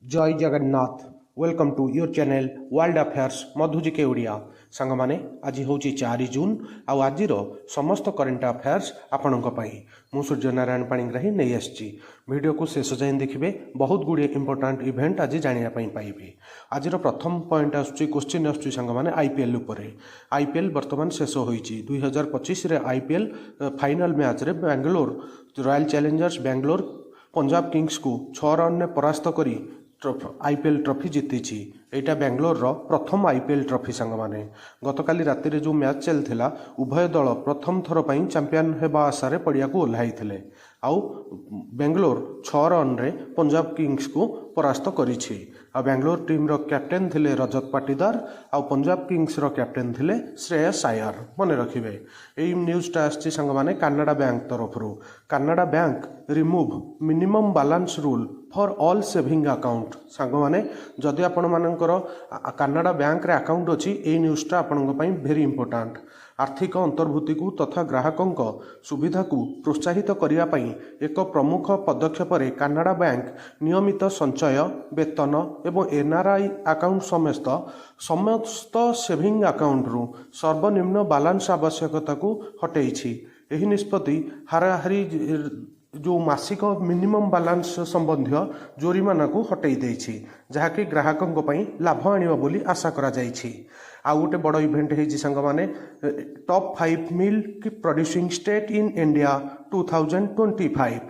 जय Jagannath. Welcome to your channel world affairs Madhu GK Odia. सांग माने आज हूँ 4 जून आज समस्त करेन्ट अफेयर्स आपणों मु सूर्यनारायण पाणिग्राही नहीं आसी। वीडियो को शेष जाए देखिए, बहुत गुड़े इंपोर्टाट इवेंट आज जानापी पाइबे। आज प्रथम पॉइंट क्वेश्चन आसंग मैंने आईपीएल आईपीएल बर्तमान शेष हो 2025 आईपीएल फाइनल मैच रे Bangalore royal Challengers Bangalore Punjab Kings को 6 रन ने परास्त करी आईपीएल ट्रॉफी जीति। यहाँ बेंगलोर प्रथम आईपीएल ट्रॉफी सांग माने गतकाली राति रे जो मैच चलता उभय दल प्रथम थर पर चैंपियन होगा आशा पड़िया को ओह्लाई थे। आउ बेंगलोर 6 रन रे पंजाब किंग्स को परास्त करिछि। बेंगलोर टीम रो कैप्टेन थिले रजत पाटीदार आउ पंजाब किंग्स रो कैप्टेन थिले श्रेयस अय्यर। मन रखिबे एई न्यूज़टा आछि संग माने कनाडा बैंक तरफरु। Canara bank remove minimum balance rule for all saving account. सांग माने जदि आपण मानकर कनाडा बैंक रे अकाउंट अछि एई न्यूज़टा आपणक पई वेरी इंपोर्टेंट। आर्थिक अंतर्भूति को तथा ग्राहकों सुविधा को प्रोत्साहित करने एक प्रमुख पदक्षेप कनाडा बैंक नियमित संचय वेतन एवं एनआरआई अकाउंट समस्त सेविंग अकाउंट रु सर्वनिम्न बैलेंस आवश्यकता को हटैछि। एही निष्पत्ति हाराहारी जो मासिक मिनिमम बैलेंस संबंधी जोरिमाना को हटई देछि, जहाँकि ग्राहकों पई लाभ आनिबा बोली आशा करा जाइछि। आउ गोटे बड़ इवेंट होइछि संग माने top 5 milk producing state in India 2025।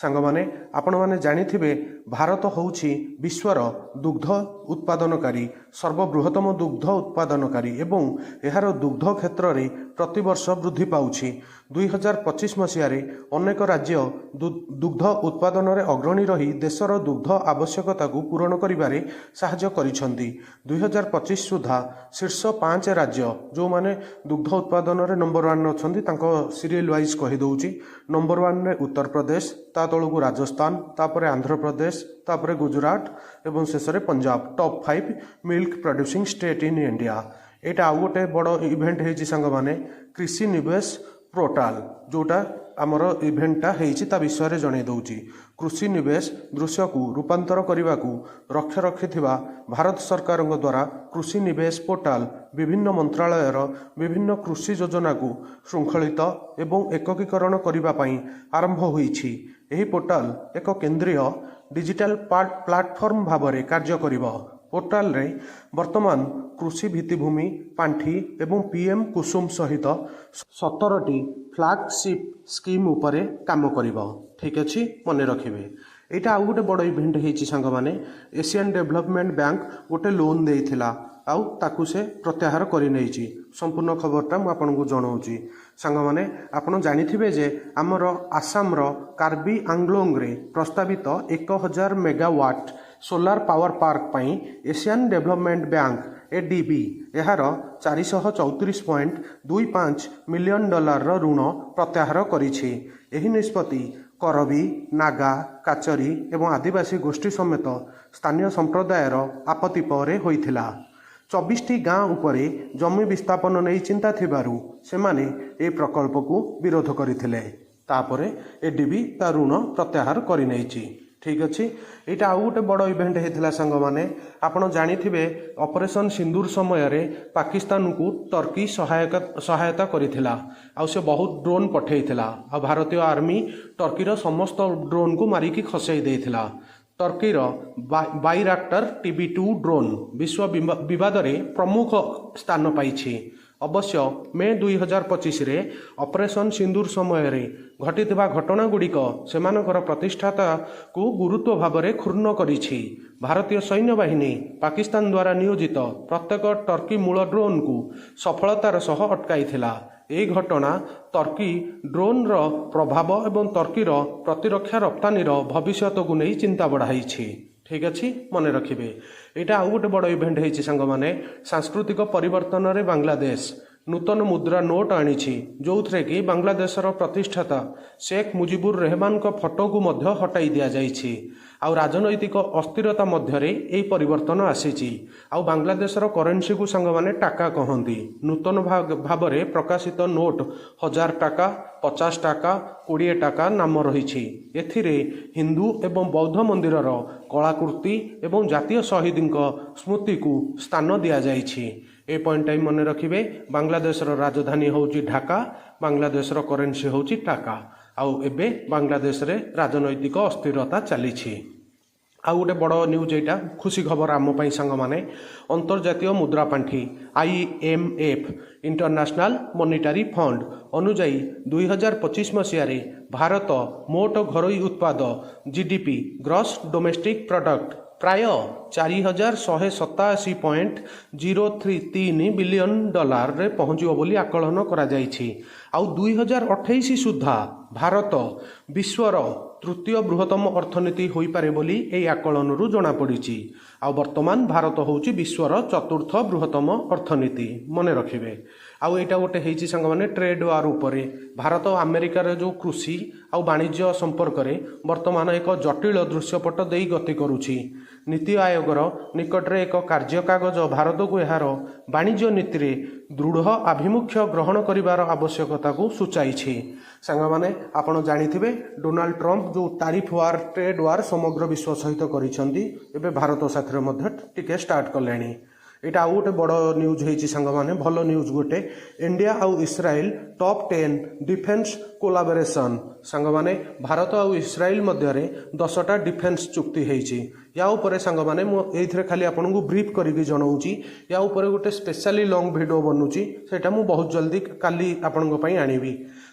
सांग माने आपण माने जानिथिबे भारत होउछि विश्वर दुग्ध उत्पादनकारी सर्वबृहत्तम दुग्ध उत्पादनकारी एवं एहार दुग्ध क्षेत्र में प्रतिवर्ष वृद्धि पाउछि। 2025 मसीह अनेक राज्य दुग्ध उत्पादन रे अग्रणी रही देशर दुग्ध आवश्यकता को पूरण करिबारे साहाय्य करिसंती। 2025 सुधा शीर्ष 5 राज्य जो माने दुग्ध उत्पादन रे नंबर 1 अछंती तांको सीरियल वाइज कहि दउछि। नंबर 1 रे उत्तर प्रदेश, ता तळकु राजस्थान, तापरे आंध्र प्रदेश, तापरे गुजरात एवं शेष रे Punjab top 5 milk producing state in India. एटा आउ गोटे बड़ इवेंट होइछि संग माने कृषि निवेश पोर्टाल जोटा आमर इवेंटा होइछि ता विषय रे जणे दउछि। कृषि निवेश दृश्य को रूपांतर करने को लक्ष्य रखिथिबा भारत सरकार द्वारा कृषि निवेश पोर्टाल विभिन्न मंत्रालयर विभिन्न कृषि योजना को श्रृंखलित एवं एककीकरण करने पाई आरंभ होइछि। एही पोर्टाल एक केंद्रीय डिजिटल प्लाटफॉर्म भाव में कार्य करिबो। पोर्टाल रे वर्तमान कृषि भित्तिभूमि पांठी एवं पीएम कुसुम सहित 17टी फ्लैगशिप स्कीम उपरे काम करिबो। ठीक अछि, मन रखिबे। एटा आउ गोटे बड़ इवेंट होइछि सांग माने एशियन डेवलपमेंट बैंक गोटे लोन देइथिला आउ ताकू से प्रत्याहार करि नैछि। संपूर्ण खबरटा मु आपनको जणाउछि। सांग माने आपण जानिथिबे जे हमर आसाम रो कार्बी आंग्लोंग रे प्रस्तावित 1000 मेगावाट सोलार पावर पार्क पई एशियन डेवलपमेंट बैंक एडीबी एहार 434.25 मिलियन डॉलर ऋण प्रत्याहार करिछि। एही निष्पत्ति करबी नागा काचरी एवं आदिवासी गोष्ठी समेत स्थानीय संप्रदायर आपत्ति पर होइथिला। 24टी गाँ उपरे जमी विस्थापन नहीं चिंता थिबारु सेमाने ए प्रकल्प को विरोध करथिले। तापरे एडीबी ता ऋण प्रत्याहार करि नैछि। ठीक अच्छे। यहाँ आउ गोटे बड़ इवेंट होता सांग माने आपण जानिथिबे ऑपरेशन सिंदूर समय रे पाकिस्तान को टर्की सहायता करिथिला आउ से बहुत ड्रोन पठेइथिला। आ भारतीय आर्मी टर्कीर समस्त ड्रोन को मारिकी खसई देइथिला। टर्कीर बाइराक्टर TB2 ड्रोन विश्व विवाद रे प्रमुख स्थान पाइछि। अवश्य मे 2025 रे ऑपरेशन सिंदूर समय रे घटिथिबा घटना गुड़िक सेमानकर प्रतिष्ठाता को गुरुत्व भाव में क्षुण्ण करिछि। भारतीय सैन्य बाहिनी पाकिस्तान द्वारा नियोजित प्रत्येक टर्की मूल ड्रोन को सफलतार सह अटकाइथिला। ए घटना टर्की ड्रोन रो प्रभाव एवं टर्कीर प्रतिरक्षा रप्तानीर भविष्य को नहीं चिंता बढ़ाई। ठीक अच्छे, मन रखिए। यहाँ आउ गोटे बड़ इवेंट होइछि सांग माने सांस्कृतिक परिवर्तन रे बांग्लादेश नूतन मुद्रा नोट आनिछि जोउथरे कि बांग्लादेशर प्रतिष्ठाता शेख मुजिबुर रहमान को फटो को मध्य हटाई दिया जाइछि। आउ राजनैतिक अस्थिरता मध्यरे एही परिवर्तन आसीछि। आउ बांग्लादेशर करेन्सी को संग माने टाका कहंती। नूतन भाबरे प्रकाशित नोट 1000 टाका 50 टाका 20 टाका नाम रहिछि। एथिरे हिंदू एवं बौद्ध मंदिरर कलाकृति एवं जातीय शहीद स्मृति को स्थान दिया जाइछि। ए पॉइंट टाइम मन रखिबे। बांग्लादेशर राजधानी होउछि ढाका, बांग्लादेशर करेन्सी होउछि टाका। आउ एबे बांग्लादेश रे राजनैतिक अस्थिरता चलीछि। आउ गोटे बड़ न्यूज एटा खुशी खबर आम पाई संग माने अंतर्जातीय मुद्रा पांठी IMF इंटरनेशनल मॉनिटरी फंड अनुजाई 2025 मसीह भारत मोट घरोई उत्पाद GDP ग्रॉस डोमेस्टिक प्रोडक्ट प्राय 4187.033 बिलियन डॉलर रे पहुंचो बोली आकलन करा जाइछि। आउ 2028 सुधा भारत विश्वर तृतीय बृहत्तम अर्थनीति होई पारे बोली एई आकलन रु जणा पड़िछि। आउ वर्तमान भारत होउछि विश्वर चतुर्थ बृहत्तम अर्थनीति मने रखिबे। आउ एटा गोटे हेछि संग माने ट्रेड वार उपरे भारत और अमेरिका रे जो कृषि आउ वाणिज्य संपर्क रे वर्तमान एक जटिल दृश्यपट देई गति करुछि। नीति आयोगर निकटरे एक कार्य कागज भारत को यार वाणिज्य नीति रे दृढ़ आभिमुख्य ग्रहण करिवार आवश्यकता को सूचाइछि। संग माने आपण जानिथिबे डोनाल्ड ट्रम्प जो तारिफ वार ट्रेड वार समग्र विश्व सहित करिसंती एबे भारत साथरे मध्य टिके स्टार्ट कलेनी। एटा आउ गोटे बड़ न्यूज होइछि संग माने भलो न्यूज गोटे इंडिया आउ इस्राएल टॉप 10 डिफेन्स कोलाबोरेशन संग माने भारत आउ इस्राएल मध्य रे 10टा डिफेन्स चुक्ति होइछि। या उपरे संग माने मो एइथरे खाली आपनकु ब्रीफ करिकि जणाउछि। या उपरे गोटे स्पेशली लॉन्ग वीडियो बनुछि सेटा मु बहुत जल्दी काली आपनक पई आनिबी।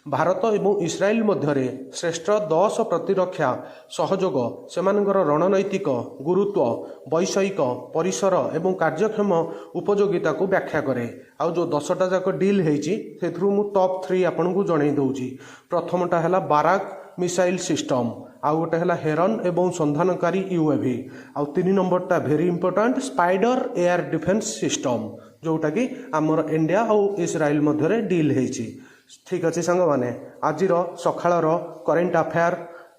भारत एवं इस्राएल मध्य रे श्रेष्ठ 10 प्रतिरक्षा सहयोग सेमानकर रणनैतिक गुरुत्व वैषयिक परिसर एवं कार्यक्षम उपयोगिता को व्याख्या करे। आउ जो 10टा जाक डील हेछि सेथरु मु टॉप 3 आपनकु जणाई दउछि। प्रथमटा हैला बाराक मिसाइल सिस्टम, आउ गोटे हैला हेरन एवं संधानकारी UAV, आउ 3 नंबरटा very important spider air defence system जोटा कि आमर इंडिया आउ इस्राएल मध्य रे डील हेछि। ठीक अच्छे सांग माने आज सकाळर करेन्ट अफेयर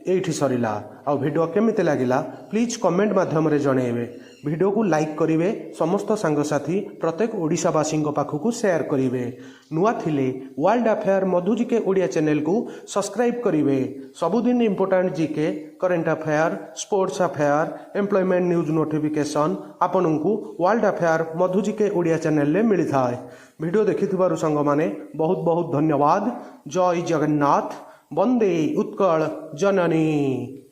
एठी सरिला। आउ वीडियो केमिति लागिला प्लीज कमेंट माध्यम रे जणेबे। वीडियो को लाइक करिवे, समस्त सांगसाथी प्रत्येक ओडिशावासी पाखक शेयर करिवे। नुआ थिले world affair Madhu GK Odia channel को सब्सक्राइब करिवे। सबुदिन important GK current affair sports affair employment news notification आपनकु world affair Madhu GK Odia channel ले मिली थाए। वीडियो देखिथिबारु संग माने बहुत बहुत धन्यवाद। जय जगन्नाथ, वंदे उत्कल जननी।